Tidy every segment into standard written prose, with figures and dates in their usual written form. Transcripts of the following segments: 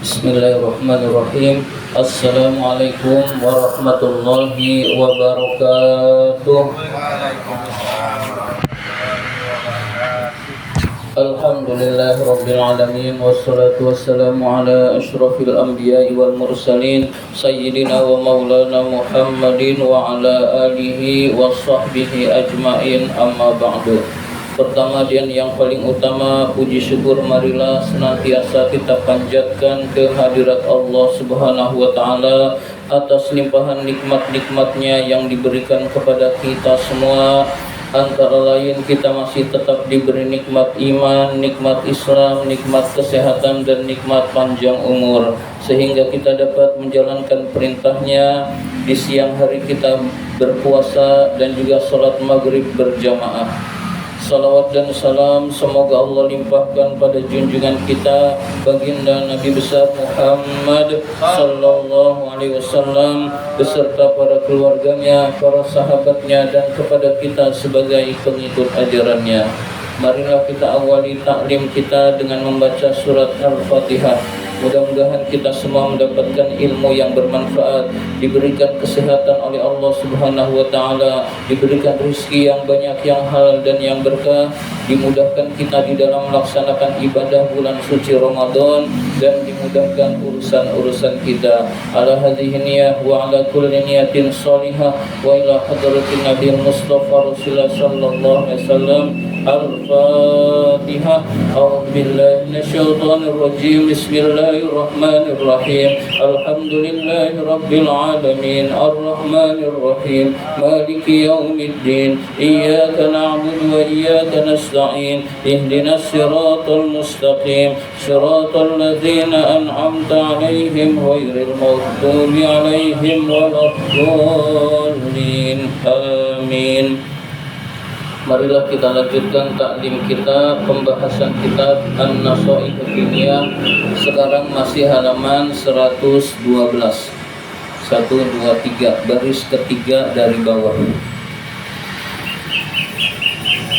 Bismillahirrahmanirrahim. Assalamualaikum warahmatullahi wabarakatuh. Alhamdulillahi rabbil alamin, wassalatu wassalamu ala asyrafil anbiya'i wal mursalin sayyidina wa maulana Muhammadin wa ala alihi wa sahbihi ajmain, amma ba'du. Pertama dan yang paling utama, puji syukur marilah senantiasa kita panjatkan kehadirat Allah Subhanahu wa taala atas limpahan nikmat-nikmatnya yang diberikan kepada kita semua. Antara lain kita masih tetap diberi nikmat iman, nikmat Islam, nikmat kesehatan dan nikmat panjang umur, sehingga kita dapat menjalankan perintahnya. Di siang hari kita berpuasa dan juga sholat maghrib berjamaah. Salawat dan salam semoga Allah limpahkan pada junjungan kita baginda Nabi besar Muhammad sallallahu alaihi wasallam beserta para keluarganya, para sahabatnya, dan kepada kita sebagai pengikut ajarannya. Marilah kita awali taklim kita dengan membaca surat Al-Fatihah. Mudah-mudahan kita semua mendapatkan ilmu yang bermanfaat, diberikan kesehatan oleh Allah Subhanahu wa taala, diberikan rezeki yang banyak, yang halal dan yang berkah, dimudahkan kita di dalam melaksanakan ibadah bulan suci Ramadan, dan dimudahkan urusan-urusan kita. Ala hadhihi niyyah wa ala kulli niyatin shalihah wa ila hadratin Nabi Mustafa Rasulullah sallallahu alaihi wasallam. Al-Fatihah. A'udzu billahi minasyaitonir rajim. Bismillahirrahmanirrahim. Alhamdulillahi rabbil alamin. Arrahmanir rahim. Maliki yaumiddin. Iyyaka na'budu wa iyyaka nasta'in. Ihdinas siratal mustaqim. Siratal ladzina an'amta 'alaihim ghairil maghdubi 'alaihim waladdallin. Amin. Marilah kita lanjutkan taklim kita, pembahasan kitab An-Nasaih Al-Kiniyah. Sekarang masih halaman 112. 123, baris ketiga dari bawah.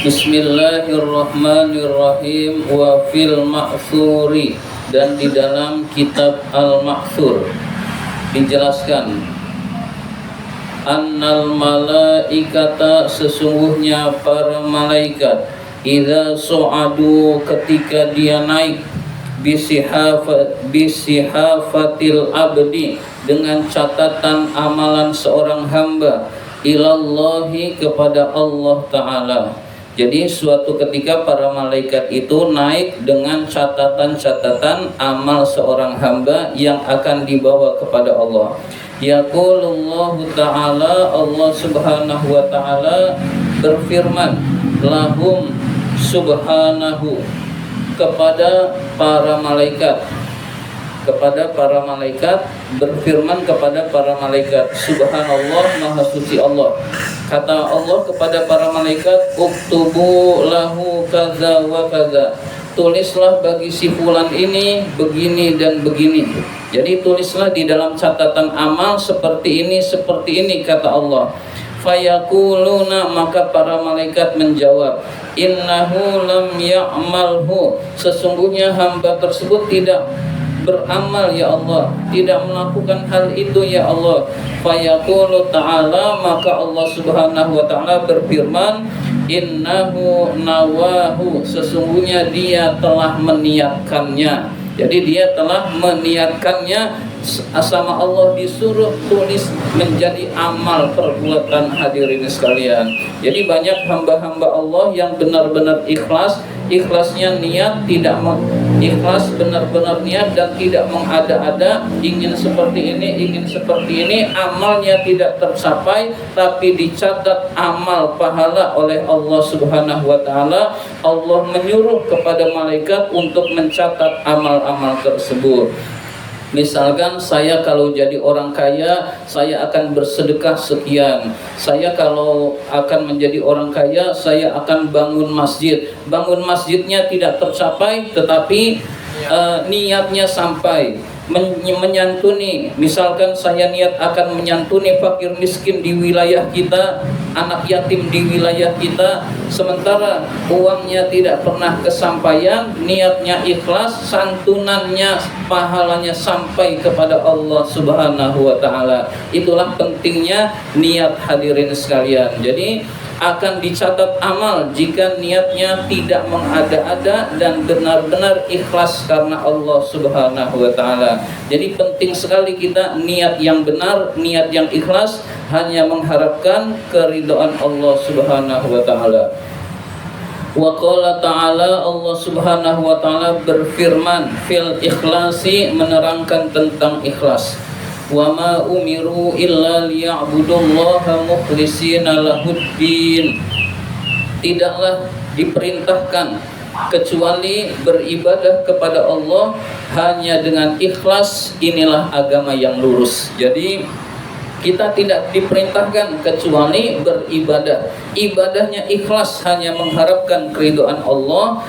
Bismillahirrahmanirrahim. Wa fil ma'thuri, dan di dalam kitab Al-Ma'thur dijelaskan annal malaikata, sesungguhnya para malaikat, idza su'adu, ketika dia naik, bisihafatil abdi, dengan catatan amalan seorang hamba, ilallahi, kepada Allah Ta'ala. Jadi suatu ketika para malaikat itu naik dengan catatan-catatan amal seorang hamba yang akan dibawa kepada Allah. Yaqulullahu ta'ala, Allah Subhanahu wa ta'ala berfirman, lahum, subhanahu, kepada para malaikat, berfirman kepada para malaikat, subhanallah, maha suci Allah. Kata Allah kepada para malaikat, uktubu lahu kaza wa kaza, tulislah bagi si fulan ini begini dan begini. Jadi tulislah di dalam catatan amal seperti ini, kata Allah. Fayaquluna, maka para malaikat menjawab, innahu lam ya'malhu, sesungguhnya hamba tersebut tidak beramal ya Allah, tidak melakukan hal itu ya Allah. Fayaqulu ta'ala, maka Allah Subhanahu wa ta'ala berfirman, innahu nawahu, sesungguhnya dia telah meniatkannya. Jadi dia telah meniatkannya, sama Allah disuruh tulis menjadi amal perbuatan. Hadirin sekalian, jadi banyak hamba-hamba Allah yang benar-benar ikhlasnya niat, tidak ikhlas, benar-benar niat dan tidak mengada-ada, ingin seperti ini, amalnya tidak tercapai, tapi dicatat amal pahala oleh Allah Subhanahu wa ta'ala. Allah menyuruh kepada malaikat untuk mencatat amal-amal tersebut. Misalkan saya kalau jadi orang kaya, saya akan bersedekah sekian. Saya kalau akan menjadi orang kaya, saya akan bangun masjid. Bangun masjidnya tidak tercapai, tetapi niatnya sampai menyantuni, misalkan saya niat akan menyantuni fakir miskin di wilayah kita, anak yatim di wilayah kita, sementara uangnya tidak pernah kesampaian, niatnya ikhlas, santunannya, pahalanya sampai kepada Allah Subhanahu wa taala. Itulah pentingnya niat, hadirin sekalian. Jadi akan dicatat amal jika niatnya tidak mengada-ada dan benar-benar ikhlas karena Allah Subhanahu wa taala. Jadi penting sekali kita niat yang benar, niat yang ikhlas, hanya mengharapkan keridhaan Allah Subhanahu wa taala. Wa qala ta'ala, Allah Subhanahu wa taala berfirman fil ikhlasi, menerangkan tentang ikhlas. Wa ma umiru illa liya'budullaha mukhlishina lahuddin. Tidaklah diperintahkan kecuali beribadah kepada Allah hanya dengan ikhlas. Inilah agama yang lurus. Jadi kita tidak diperintahkan kecuali beribadah. Ibadahnya ikhlas, hanya mengharapkan keridhaan Allah.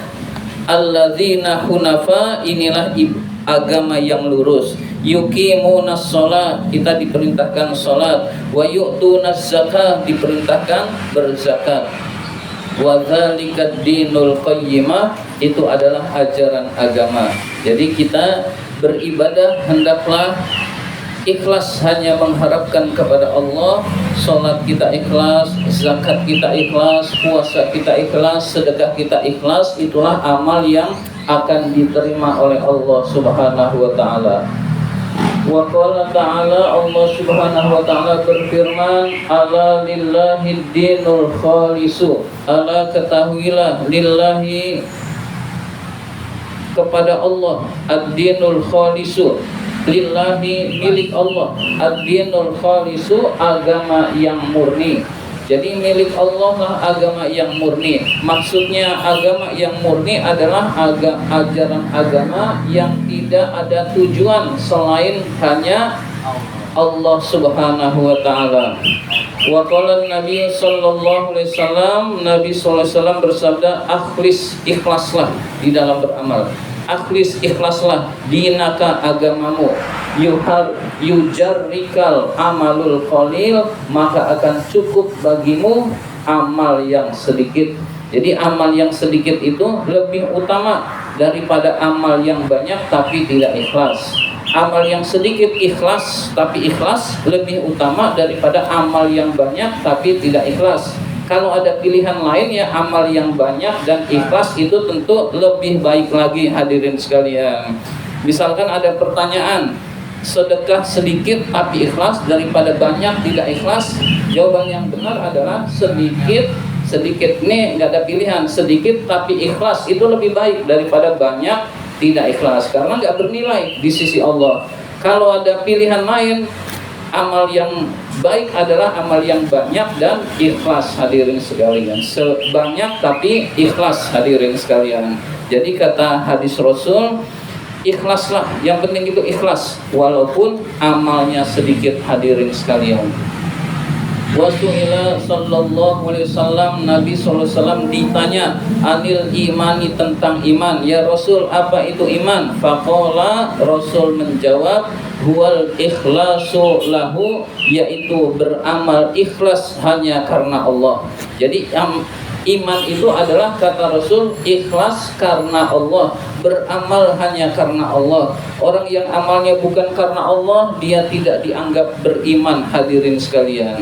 Alladzina hunafa, inilah agama yang lurus. Yuqimunas shalah, kita diperintahkan salat. Wa yu'tunaz zakah, diperintahkan berzakat. Wa dzalika dinul qayyimah, itu adalah ajaran agama. Jadi kita beribadah hendaklah ikhlas, hanya mengharapkan kepada Allah. Salat kita ikhlas, zakat kita ikhlas, puasa kita ikhlas, sedekah kita ikhlas. Itulah amal yang akan diterima oleh Allah Subhanahu wa taala. Wa qala ta'ala, Allah Subhanahu wa taala berfirman, ala lillahi dinul khalisu, ala ketahuilah, lillahi kepada Allah, ad-dinul khalisu, lillahi milik Allah, ad-dinul khalisu, agama yang murni. Jadi milik Allah lah agama yang murni. Maksudnya agama yang murni adalah ajaran agama yang tidak ada tujuan selain hanya Allah Subhanahu wa taala. Wa qala Nabi sallallahu alaihi wasallam, Nabi sallallahu alaihi wasallam bersabda, akhlis, ikhlaslah di dalam beramal. Akhlis, ikhlaslah dinaka, agamamu. Yujarrikal amalul qalil, maka akan cukup bagimu amal yang sedikit. Jadi amal yang sedikit itu lebih utama daripada amal yang banyak tapi tidak ikhlas. Amal yang sedikit ikhlas tapi ikhlas lebih utama daripada amal yang banyak tapi tidak ikhlas. Kalau ada pilihan lain ya amal yang banyak dan ikhlas itu tentu lebih baik lagi, hadirin sekalian. Misalkan ada pertanyaan, sedekah sedikit tapi ikhlas daripada banyak tidak ikhlas? Jawaban yang benar adalah sedikit. Sedikit ini nggak ada pilihan, sedikit tapi ikhlas itu lebih baik daripada banyak tidak ikhlas, karena nggak bernilai di sisi Allah. Kalau ada pilihan lain, amal yang baik adalah amal yang banyak dan ikhlas, hadirin sekalian. Sebanyak tapi ikhlas, hadirin sekalian. Jadi kata hadis Rasul, ikhlaslah, yang penting itu ikhlas walaupun amalnya sedikit, hadirin sekalian. Wasu'ila sallallahu alaihi wasallam, Nabi sallallahu alaihi wasallam ditanya anil imani, tentang iman. Ya Rasul, apa itu iman? Faqala, Rasul menjawab, huwal ikhlasu lahu, yaitu beramal ikhlas hanya karena Allah. Jadi iman itu adalah, kata Rasul, ikhlas karena Allah, beramal hanya karena Allah. Orang yang amalnya bukan karena Allah, dia tidak dianggap beriman, hadirin sekalian.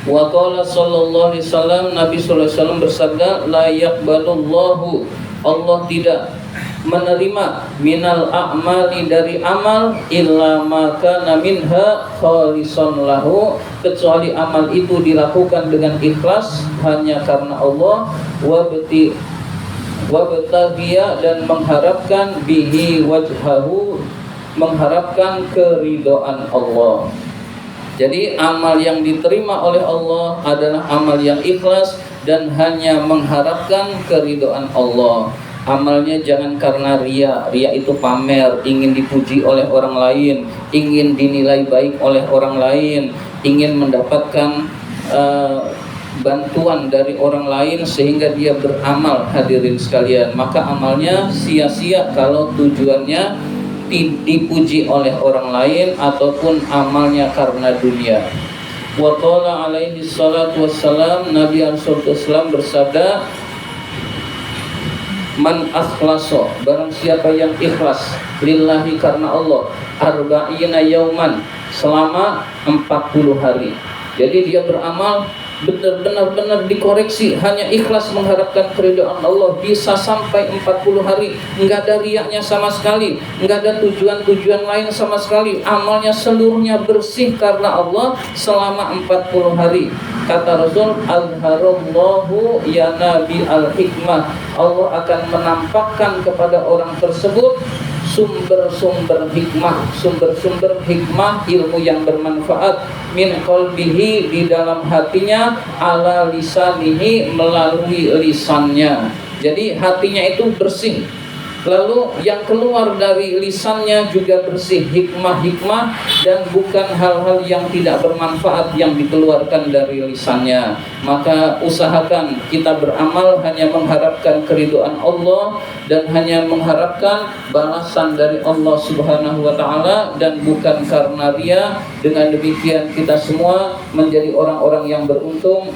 Wa qala sallallahu alaihi wasallam, Nabi sallallahu alaihi wasallam bersabda, la yaqbalullahu, Allah tidak menerima minal a'mali, dari amal, illa ma kana minha khalisan lahu, kecuali amal itu dilakukan dengan ikhlas hanya karena Allah, wa bataghia, dan mengharapkan bihi wajhahu, mengharapkan keridhaan Allah. Jadi amal yang diterima oleh Allah adalah amal yang ikhlas dan hanya mengharapkan keridhaan Allah. Amalnya jangan karena ria. Ria itu pamer, ingin dipuji oleh orang lain, ingin dinilai baik oleh orang lain, ingin mendapatkan bantuan dari orang lain sehingga dia beramal, hadirin sekalian, maka amalnya sia-sia kalau tujuannya dipuji oleh orang lain ataupun amalnya karena dunia. Wa qala alaihi salatu wassalam, Nabi SAW bersabda, man akhlaso, barang siapa yang ikhlas lillahi karena Allah, arba'ina yauman, selama 40 hari. Jadi dia beramal benar-benar dikoreksi, hanya ikhlas mengharapkan keridhaan Allah, bisa sampai 40 hari, enggak ada riaknya sama sekali, enggak ada tujuan-tujuan lain sama sekali, amalnya seluruhnya bersih karena Allah selama 40 hari. Kata Rasul, azharallahu ya nabi al-hikmah, Allah akan menampakkan kepada orang tersebut sumber-sumber hikmah, sumber-sumber hikmah, ilmu yang bermanfaat, min qalbihi, di dalam hatinya, ala lisanihi, melalui lisannya. Jadi hatinya itu bersih, lalu yang keluar dari lisannya juga bersih, hikmah-hikmah, dan bukan hal-hal yang tidak bermanfaat yang dikeluarkan dari lisannya. Maka usahakan kita beramal hanya mengharapkan keridhaan Allah dan hanya mengharapkan balasan dari Allah Subhanahu wa ta'ala, dan bukan karena riya. Dengan demikian kita semua menjadi orang-orang yang beruntung.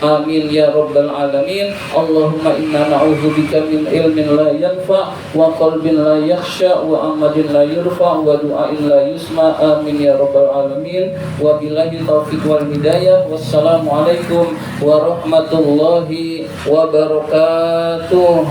Amin ya rabbal alamin. Allahumma inna na'udzubika min ilmin la yanfa, wa qalbin la yakhsha, wa amalin la yurfa, wa du'ain la yusma. Amin ya rabbal alamin. Wa billahi taufiq wal hidayah. Wassalamualaikum warahmatullahi wabarakatuh.